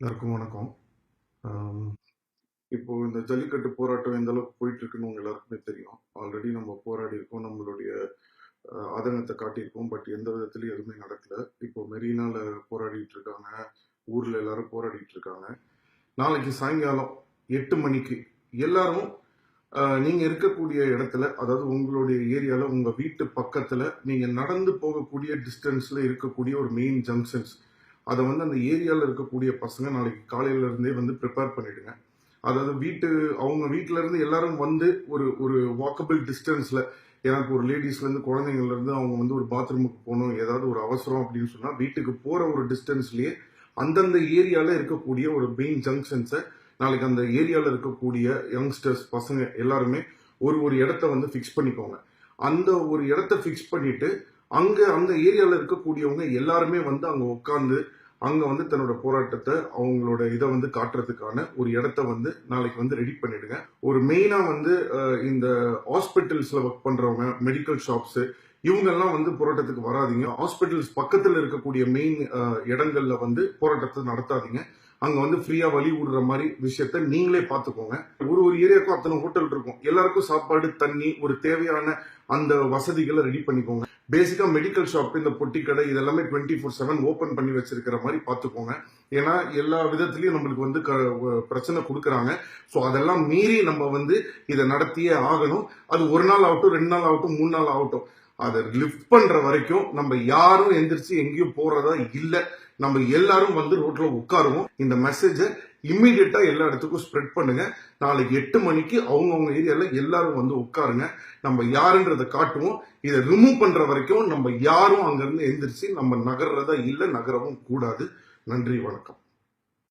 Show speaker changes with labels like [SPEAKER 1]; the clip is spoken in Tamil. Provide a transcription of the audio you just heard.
[SPEAKER 1] எல்லாருக்கும் வணக்கம். ஆம், இப்போ இந்த ஜல்லிக்கட்டு போராட்டம் எந்த அளவுக்கு போயிட்டு இருக்குன்னு உங்க எல்லாருக்குமே தெரியும். ஆல்ரெடி நம்ம போராடி இருக்கோம். நம்மளுடைய ஆதங்கத்தை காட்டியிருக்கோம். பட் எந்த விதத்திலயும் எதுவுமே நடக்கல. இப்போ மெரினால போராடிட்டு இருக்காங்க. ஊர்ல எல்லாரும் போராடிட்டு இருக்காங்க. நாளைக்கு சாயங்காலம் 8 மணிக்கு எல்லாரும் நீங்க இருக்கக்கூடிய இடத்துல, அதாவது உங்களுடைய ஏரியால உங்க வீட்டு பக்கத்துல நீங்க நடந்து போகக்கூடிய டிஸ்டன்ஸ்ல இருக்கக்கூடிய ஒரு மெயின் ஜங்ஷன்ஸ் அதை வந்து அந்த ஏரியாவில் இருக்கக்கூடிய பசங்க நாளைக்கு காலையில இருந்தே வந்து ப்ரிப்பேர் பண்ணிடுங்க. அதாவது அவங்க வீட்டுல இருந்து எல்லாரும் வந்து ஒரு ஒரு வாக்கபிள் டிஸ்டன்ஸ்ல, எனக்கு ஒரு லேடிஸ்ல இருந்து குழந்தைங்கள்ல இருந்து அவங்க வந்து ஒரு பாத்ரூமுக்கு போகணும், ஏதாவது ஒரு அவசரம் அப்படின்னு சொன்னா வீட்டுக்கு போற ஒரு டிஸ்டன்ஸ்லயே அந்தந்த ஏரியால இருக்கக்கூடிய ஒரு மெயின் ஜங்ஷன்ஸை நாளைக்கு அந்த ஏரியால இருக்கக்கூடிய யங்ஸ்டர்ஸ் பசங்க எல்லாருமே ஒரு ஒரு இடத்த வந்து ஃபிக்ஸ் பண்ணிக்கோங்க. அந்த ஒரு இடத்த ஃபிக்ஸ் பண்ணிட்டு அங்க அந்த ஏரியால இருக்கக்கூடியவங்க எல்லாருமே வந்து அங்க உட்கார்ந்து அங்க வந்து தன்னோட போராட்டத்தை அவங்களோட இதை வந்து காட்டுறதுக்கான ஒரு இடத்த வந்து நாளைக்கு வந்து ரெடி பண்ணிடுங்க. ஒரு மெயினா வந்து இந்த ஹாஸ்பிட்டல்ஸ்ல ஒர்க் பண்றவங்க, மெடிக்கல் ஷாப்ஸ், இவங்க எல்லாம் வந்து போராட்டத்துக்கு வராதிங்க. ஹாஸ்பிட்டல்ஸ் பக்கத்துல இருக்கக்கூடிய மெயின் இடங்கள்ல வந்து போராட்டத்தை நடத்தாதீங்க. அங்க வந்து ஃப்ரீயா வழி விடுற மாதிரி விஷயத்த நீங்களே பாத்துக்கோங்க. ஒரு ஒரு ஏரியாவுக்கும் அத்தனை ஹோட்டல் இருக்கும். எல்லாருக்கும் சாப்பாடு, தண்ணி, ஒரு தேவையான அந்த வசதிகளை ரெடி பண்ணிக்கோங்க. பேசிக்கா மெடிக்கல் ஷாப், இந்த பொட்டி கடை இதெல்லாமே 24/7 ஓபன் பண்ணி வச்சிருக்கிற மாதிரி பாத்துக்கோங்க. ஏன்னா எல்லா விதத்திலயும் நம்மளுக்கு வந்து பிரச்சனை கொடுக்கறாங்க. ஸோ அதெல்லாம் மீறி நம்ம வந்து இதை நடத்தியே ஆகணும். அது ஒரு நாள் ஆகட்டும், 2 நாள் ஆகட்டும், 3 நாள் ஆகட்டும். அதை லிஃப்ட் பண்ற வரைக்கும் நம்ம யாரும் எந்திரிச்சு எங்கேயும் போறதா இல்ல. நம்ம எல்லாரும் வந்து ரோட்ல உட்காருவோம். இந்த மெசேஜை இம்மிடியட்டா எல்லா இடத்துக்கும் ஸ்ப்ரெட் பண்ணுங்க. நாளைக்கு 8 மணிக்கு அவங்கவுங்க ஏரியால எல்லாரும் வந்து உட்காருங்க. நம்ம யாருன்றதை காட்டுவோம். இதை ரிமூவ் பண்ற வரைக்கும் நம்ம யாரும் அங்கிருந்து எந்திரிச்சு நம்ம நகர்றதா இல்ல, நகரவும் கூடாது. நன்றி, வணக்கம்.